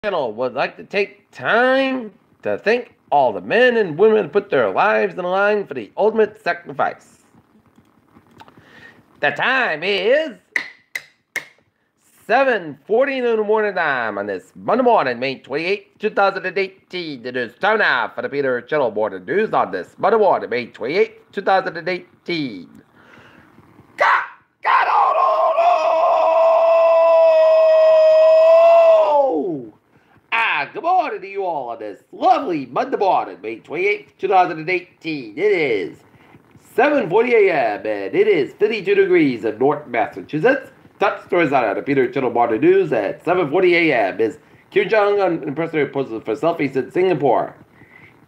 channel would like to take time to thank all the men and women who put their lives in the line for the ultimate sacrifice. The time is 7:40 in the morning time on this Monday morning, May 28, 2018. It is time now for the Peter Channel Morning News on this Monday morning, May 28, 2018. Good morning to you all on this lovely Monday morning, May 28, 2018. It is 7:40 a.m. and it is 52 degrees in North Massachusetts. Top stories out of the Peter Channel Morning News at 7:40 a.m. is Kim Jong-un impersonator poses for selfies in Singapore.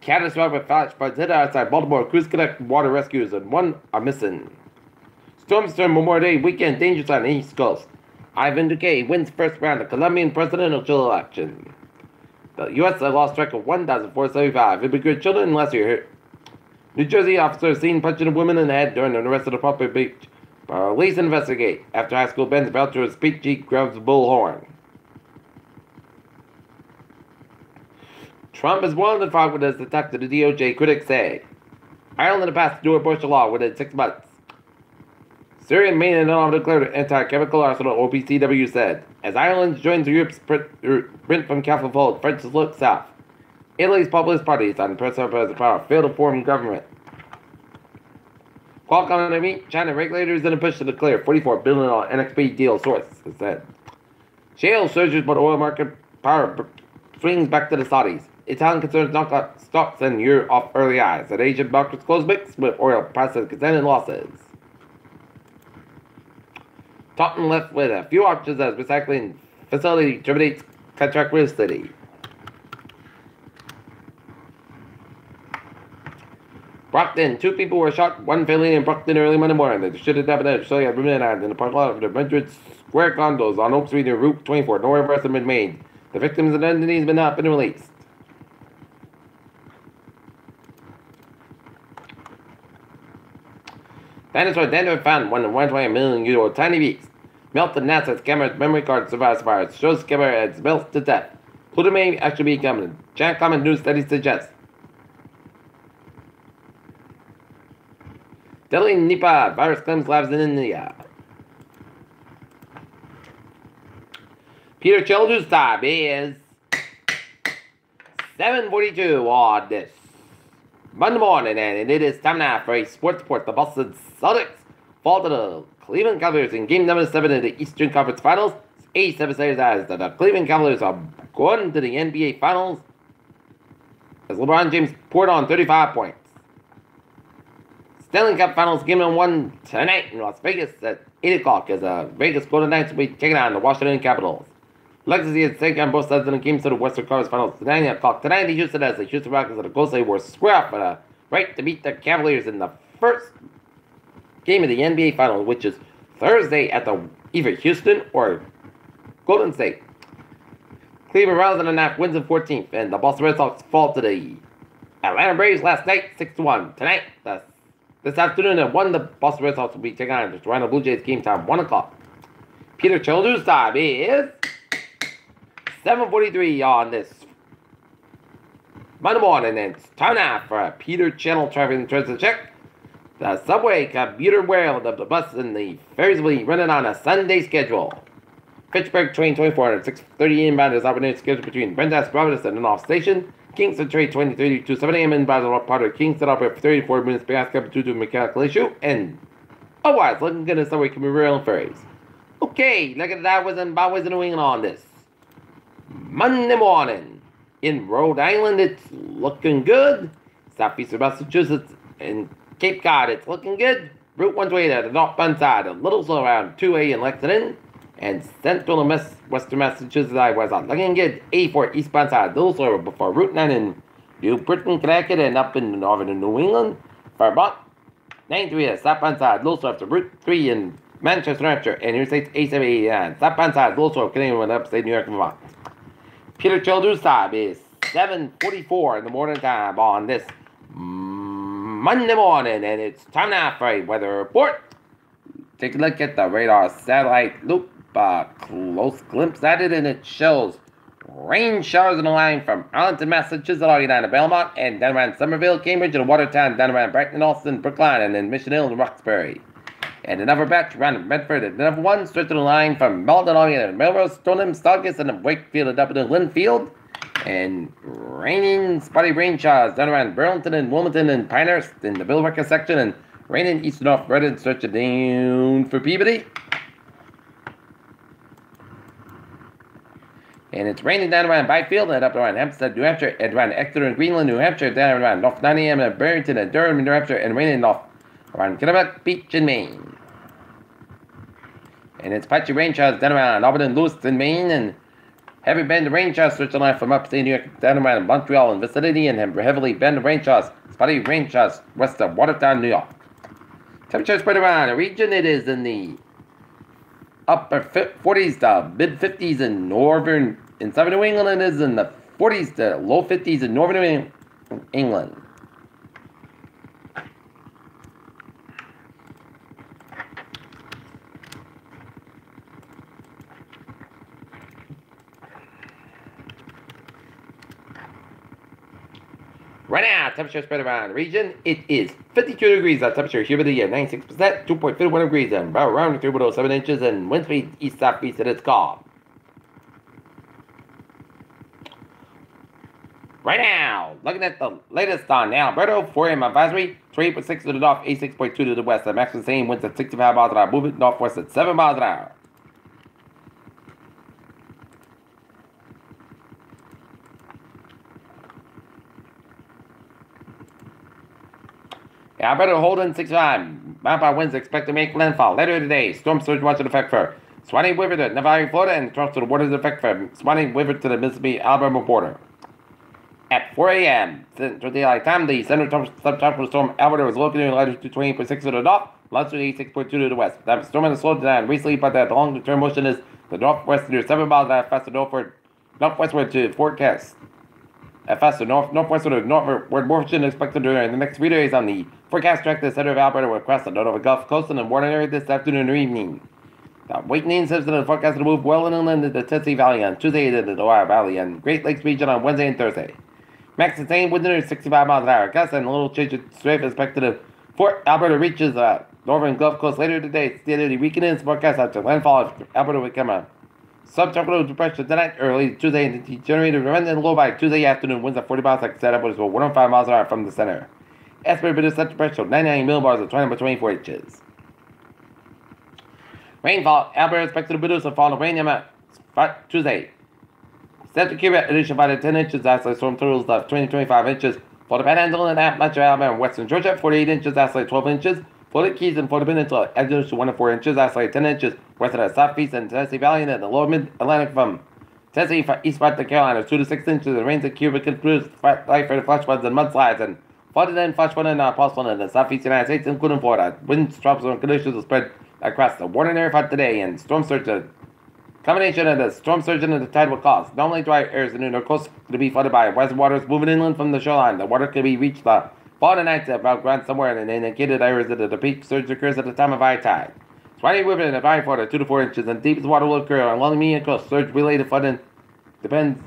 Catastrophic flash floods hit outside Baltimore. Cruise Connect water rescues and one are missing. Storms during Memorial Day weekend danger sign on the East Coast. Ivan Duque wins first round of Colombian presidential election. The U.S. lost track of 1,475 immigrant children unless you're here. New Jersey officer seen punching a woman in the head during an arrest at a public beach. Police investigate after high school band's about to speak Jeep grabs a bullhorn. Trump is one of the five witnesses attacked to the DOJ, critics say. Ireland passed new abortion law within 6 months. Syria made an undeclared anti-chemical arsenal, OPCW said. As Ireland joins Europe's sprint from Catholic fold, France look south. Italy's populist parties on president power failed to form government. Qualcomm and meet China regulators in a push to declare $44 billion NXP deal, source said. Shale surges, but oil market power swings back to the Saudis. Italian concerns knock out stocks and euro off early highs. At Asian markets close mixed with oil prices contending losses. Taunton left with a few options as recycling facility terminates contract with the city. Brockton, 2 people were shot, 1 fatally in Brockton early Monday morning. The shooting happened at Australia in the parking lot of the 100 square condos on Oak Street near Route 24. No arrests have been made. The victims and identities have not been released. Dinosaur found €120 million tiny beast. Melted NASA's camera's memory card survives fire. Shows camera has melted to death. Pluto may actually be coming. Giant comet news studies suggest. Deadly Nipah virus claims labs in India. Peter Children's time is 7:42 on this Monday morning, and it is time now for a sports report. The Boston Celtics fall to the Cleveland Cavaliers in Game Number 7 of the Eastern Conference Finals. 87 says as the Cleveland Cavaliers are going to the NBA Finals as LeBron James poured on 35 points. Stanley Cup Finals Game Number 1 tonight in Las Vegas at 8 o'clock as Vegas Golden Knights will be taking on the Washington Capitals. Legacy is taking on both sides in the Game 7 of Western Conference Finals tonight at 9 o'clock. Tonight in Houston as the Houston Rockets and the Golden State Warriors square off for the right to beat the Cavaliers in the first game of the NBA Finals, which is Thursday at either Houston or Golden State. Cleveland Browns in the wins in 14th, and the Boston Red Sox fall to the Atlanta Braves last night 6-1. Tonight, this afternoon at 1, the Boston Red Sox will be taking on the Toronto Blue Jays. Game time 1 o'clock. Peter Children's time is 7:43 on this Monday morning, and it's time now for a Peter Channel traffic and transit check. The subway, commuter rail, the bus, and the ferries will be running on a Sunday schedule. Fitchburg train 24 at 6:30 inbound is operating scheduled between Brandeis, Providence, and North Station. Kingston train 2030 to 7 a.m. inbound is part of Kingston operate for 34 minutes past due to a mechanical issue. And otherwise, looking good in subway, commuter rail, and ferries. Okay, look at that was in Bowers in New England on this Monday morning. In Rhode Island, it's looking good. Southeastern Massachusetts and Cape Cod, it's looking good. Route 128 at the northbound side, a little slow around 2A in Lexington. And Central and Western Massachusetts was looking good. 84 eastbound side, a little slower before Route 9 in New Britain, Connecticut, and up in northern New England. Vermont, 93 at southbound side, a little slower after Route 3 in Manchester, New Hampshire, and Interstate 879. Southbound side, a little slower, Canadian and upstate New York and Vermont. Peter Children's time is 7:44 in the morning time on this Monday morning, and it's time now for a weather report. Take a look at the radar satellite loop, close glimpse at it, and it shows rain showers in the line from Arlington, Massachusetts, all the way down to Belmont, and down around Somerville, Cambridge, and Watertown, down around Brighton, Austin, Brookline, and then Mission Hill and Roxbury. And another batch around Medford at number 1, stretching the line from Malden, all the way to Melrose, Stoneham, Saugus, and Wakefield, and up to Linfield. And raining spotty rain showers down around Burlington and Wilmington and Pinehurst in the Billerica section, and raining east and north Redding, stretching down for Peabody. And it's raining down around Byfield and up around Hempstead, New Hampshire, and around Exeter and Greenland, New Hampshire, down around North Nottingham and Barrington and Durham, New Hampshire, and raining off around Kennebec Beach in Maine. And it's patchy rain showers down around Auburn and Lewiston, Maine, and heavy band of rain showers stretching line from upstate New York down around Montreal and vicinity, and heavily band of rain showers, spotty rain showers west of Watertown, New York. Temperature spread around the region. It is in the upper 40s to mid 50s in northern and southern New England, and is in the 40s to low 50s in northern New England. Right now, temperature spread around the region. It is 52 degrees. Temperature humidity at 96%, 2.51 degrees, and about around 3.07 inches, and wind speed east-southeast at its calm. Right now, looking at the latest on Alberta, 4 a.m. advisory, 3.6 to the north, 86.2 to the west. The max is the same, winds at 65 miles an hour, moving northwest at 7 miles an hour. Alberta holding 65. Mount winds expected to make landfall later today. Storm surge watch in effect for Swanee River to Navarre, Florida, and across to the waters in effect for Swanee River to the Mississippi Alabama border. At 4 a.m. Central Daylight Time, the center subtropical storm Alberta was located in latitude 28.6 to the north, longitude 86.2 to the west. That storm has slowed down recently, but the long-term motion is the northwest near 7 miles an hour faster northwestward to forecast. Faster northwestward to northward motion expected during the next 3 days on the forecast track. The center of Alberta will cross the north of the Gulf Coast and the water area this afternoon or evening. The weakening system is forecast to move well inland into the Tennessee Valley on Tuesday and the Ohio Valley and Great Lakes region on Wednesday and Thursday. Max sustained wind near 65 miles an hour. Gusts and a little change of strength expected to Fort Alberta reaches northern Gulf Coast later today. Steadily weakening is forecast after landfall of Alberta will become a subtropical depression tonight, early Tuesday, and degenerated remnant low by Tuesday afternoon. Winds at 40 miles like set upwards with 105 miles an hour from the center. Estimated of such depression 99 millibars of 20 by 24 inches. Rainfall. Alberta expected to produce a fall of rain amount Tuesday. Central Cuba addition by the 10 inches. Isolated storm totals of 20 to 25 inches. Florida Panhandle and Appalachia, Alabama, and Western Georgia 48 inches. Isolated 12 inches. Florida Keys and Florida Peninsula addition to 1 to 4 inches. Isolated 10 inches. West of the southeast and Tennessee Valley and the lower mid-Atlantic from Tennessee eastward to Carolina 2 to 6 inches. The rains in Cuba could produce light for the flash floods and mudslides and flooded and flash flooding possible in the southeast United States, including Florida. Wind tropical conditions will spread across the warning area for today, and storm surge. A combination of the storm surge and the tide will cause normally dry areas in the north coast to be flooded by rising waters moving inland from the shoreline. The water could be reached the fall nights about ground somewhere in the indicated areas that the peak surge occurs at the time of high tide. Swanee River in the Valley, Florida, 2 to 4 inches, and deepest water will occur along the median coast. Surge-related flooding depends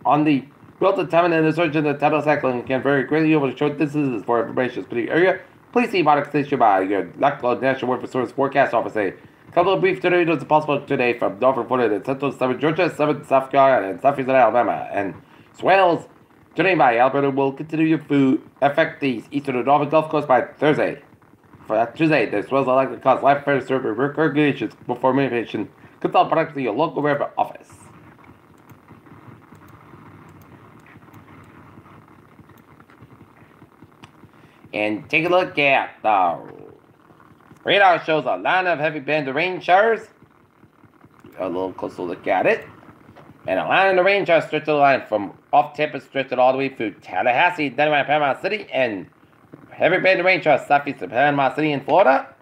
on the relative time and the surge in the tidal cycle and can vary greatly over short distances. For information on this area, please see water condition by your local National Weather Service forecast office. A couple of brief tornadoes are possible today from northern Florida to central southern Georgia, southern South Carolina, and southeastern Alabama. And swells today by Alberta will continue to affect the eastern and northern Gulf Coast by Thursday. For Tuesday, the swells are likely to cause life further survey recirculations before mitigation. Consult products to your local weather office. And take a look at the radar. Shows a line of heavy band of rain showers. A little closer look at it. And a line of the rain showers stretched the line from off Tampa, stretched all the way through Tallahassee, then around Panama City, and heavy band of rain showers southeast of Panama City in Florida.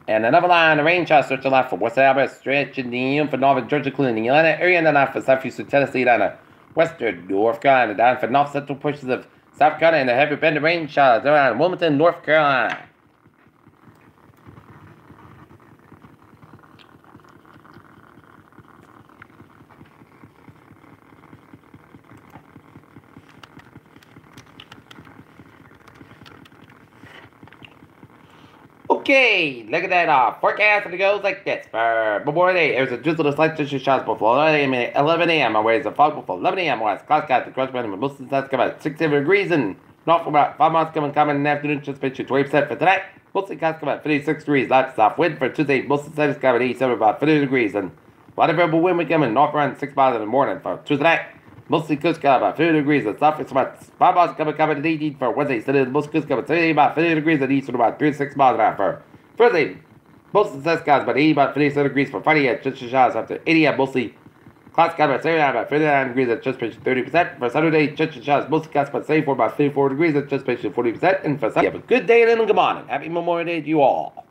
And another line of rain showers stretched the line from west Alabama, stretching the for northern Georgia, including the Atlanta area, and then out for southeastern Tennessee, down to western North Carolina, down for north central portions of South Carolina, and the heavy band of rain showers around Wilmington, North Carolina. Okay, look at that forecast, and it goes like this. For Memorial Day, there's a drizzle to slight district showers before 11 a.m. on waves of fog before 11 a.m. West. Clouds got the crust minimum. Most of the sun's about 67 degrees and north for about 5 miles coming in the afternoon. Just pitch 20% for tonight. Mostly clouds come at 56 degrees. Lots of soft wind for Tuesday. Most of the sun is coming at 87, about 50 degrees. And a lot of variable wind will come in north around 6 miles in the morning for Tuesday night. Mostly coast got about 50 degrees. The south is about 5 miles coming at 18 for Wednesday. So most coast coming today about 50 degrees and east with about 3 to 6 miles an hour for Thursday. Most of the sun skies about 80, about 57 degrees for Friday at just showers after 80 at mostly clouds skies about 79, about 59 degrees at just pitch 30%. For Saturday, just showers mostly clouds about 74, about 54 degrees at just pitch 40%. And for Sunday, have a good day and good morning. Happy Memorial Day to you all.